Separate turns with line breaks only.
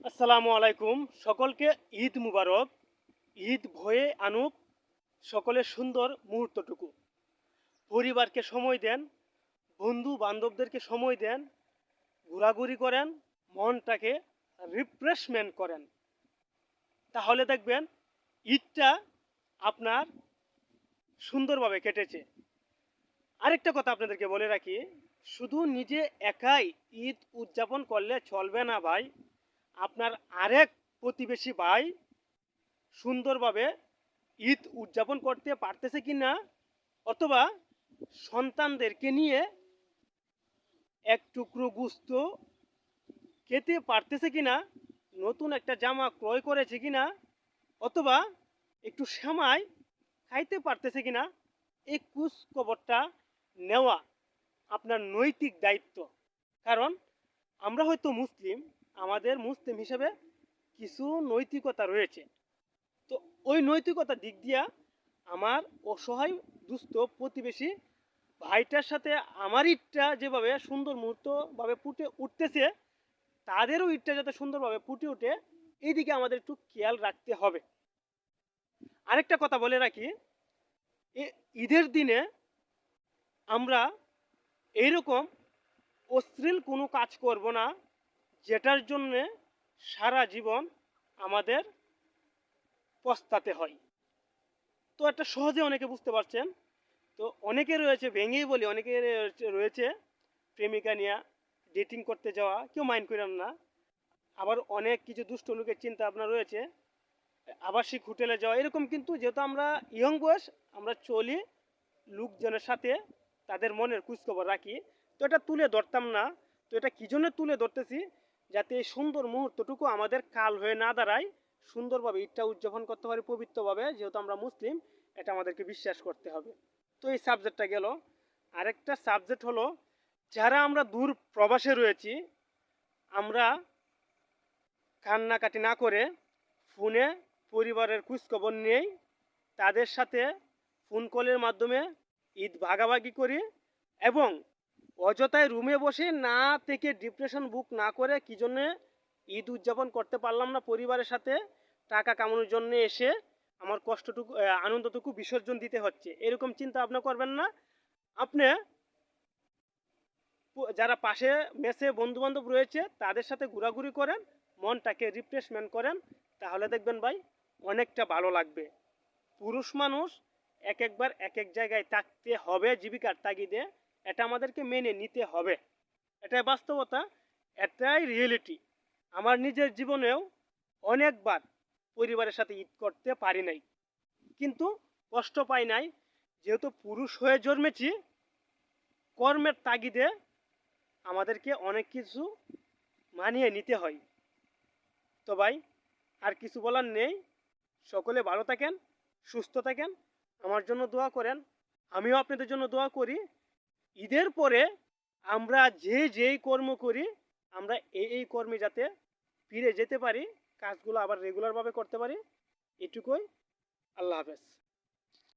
আসসালামু আলাইকুম। সকলকে ঈদ মুবারক। ঈদ ভয়ে আনুক সকলের সুন্দর মুহূর্তটুকু। পরিবারকে সময় দেন, বন্ধু বান্ধবদেরকে সময় দেন, ঘোরাঘুরি করেন, মনটাকে রিফ্রেশমেন্ট করেন। তাহলে দেখবেন ঈদটা আপনার সুন্দরভাবে কেটেছে। আরেকটা কথা আপনাদেরকে বলে রাখি, শুধু নিজে একাই ঈদ উদযাপন করলে চলবে না ভাই। আপনার আরেক প্রতিবেশী ভাই সুন্দরভাবে ঈদ উদযাপন করতে পারতেছে কি না, অথবা সন্তানদেরকে নিয়ে এক টুকরো গোস্ত খেতে পারতেছে কি না, নতুন একটা জামা ক্রয় করেছে কি না, অথবা একটু সেমাই খাইতে পারতেছে কি না, এই খোঁজ খবরটা নেওয়া আপনার নৈতিক দায়িত্ব। কারণ আমরা হয়তো মুসলিম, আমাদের মুসলিম হিসেবে কিছু নৈতিকতা রয়েছে। তো ওই নৈতিকতার দিক দিয়া আমার অসহায় দুস্থ প্রতিবেশী ভাইটার সাথে আমার ঈদটা যেভাবে সুন্দর মুহূর্তভাবে ফুটে উঠতেছে, তাদেরও ঈদটা যাতে সুন্দরভাবে ফুটে ওঠে, এইদিকে আমাদের একটু খেয়াল রাখতে হবে। আরেকটা কথা বলে রাখি, ঈদের দিনে আমরা এইরকম অশ্লীল কোনো কাজ করব না, যেটার জন্যে সারা জীবন আমাদের পস্তাতে হয়। তো একটা সহজে অনেকে বুঝতে পারছেন। তো অনেকে রয়েছে, ভেঙেই বলি, অনেকে রয়েছে প্রেমিকা নিয়ে ডেটিং করতে যাওয়া, কেউ মাইন্ড করেন না। আবার অনেক কিছু দুষ্ট লোকের চিন্তা ভাবনা রয়েছে আবাসিক হোটেলে যাওয়া, এরকম। কিন্তু যেহেতু আমরা ইয়ং বয়স, আমরা চলি লোকজনের সাথে, তাদের মনের খোঁজখবর রাখি, তো এটা তুলে ধরতাম না। তো এটা কী জন্য তুলে ধরতেছি, যাতে এই সুন্দর মুহূর্তটুকু আমাদের কাল হয়ে না দাঁড়ায়, সুন্দরভাবে ঈদটা উদযাপন করতে পারি পবিত্রভাবে। যেহেতু আমরা মুসলিম, এটা আমাদেরকে বিশ্বাস করতে হবে। তো এই সাবজেক্টটা গেল। আরেকটা সাবজেক্ট হলো, যারা আমরা দূর প্রবাসে রয়েছি, আমরা কান্নাকাটি না করে ফোনে পরিবারের খোঁজখবর নিয়েই তাদের সাথে ফোন কলের মাধ্যমে ঈদ ভাগাভাগি করি, এবং অযথায় রুমে বসে না থেকে ডিপ্রেশন বুক না করে কী জন্যে ঈদ উদযাপন করতে পারলাম না পরিবারের সাথে, টাকা কামানোর জন্য এসে আমার কষ্টটুকু আনন্দটুকু বিসর্জন দিতে হচ্ছে, এরকম চিন্তা ভাবনা করবেন না। আপনি যারা পাশে মেসে বন্ধুবান্ধব রয়েছে তাদের সাথে ঘোরাঘুরি করেন, মনটাকে রিফ্রেশমেন্ট করেন, তাহলে দেখবেন ভাই অনেকটা ভালো লাগবে। পুরুষ মানুষ একবার এক এক জায়গায় থাকতে হবে জীবিকার তাগিদে, এটা আমাদেরকে মেনে নিতে হবে। এটাই বাস্তবতা, এটাই রিয়েলিটি। আমার নিজের জীবনেও অনেকবার পরিবারের সাথে ঈদ করতে পারি নাই, কিন্তু কষ্ট পাই নাই। যেহেতু পুরুষ হয়ে জন্মেছি, কর্মের তাগিদে আমাদেরকে অনেক কিছু মানিয়ে নিতে হয়। তো ভাই, আর কিছু বলার নেই। সকলে ভালো থাকেন, সুস্থ থাকেন, আমার জন্য দোয়া করেন, আমিও আপনাদের জন্য দোয়া করি। ঈদের পরে আমরা যেই কর্ম করি, আমরা এই কর্মে যাতে ফিরে যেতে পারি, কাজগুলো আবার রেগুলারভাবে করতে পারি, এটুকুই। আল্লাহ হাফেজ।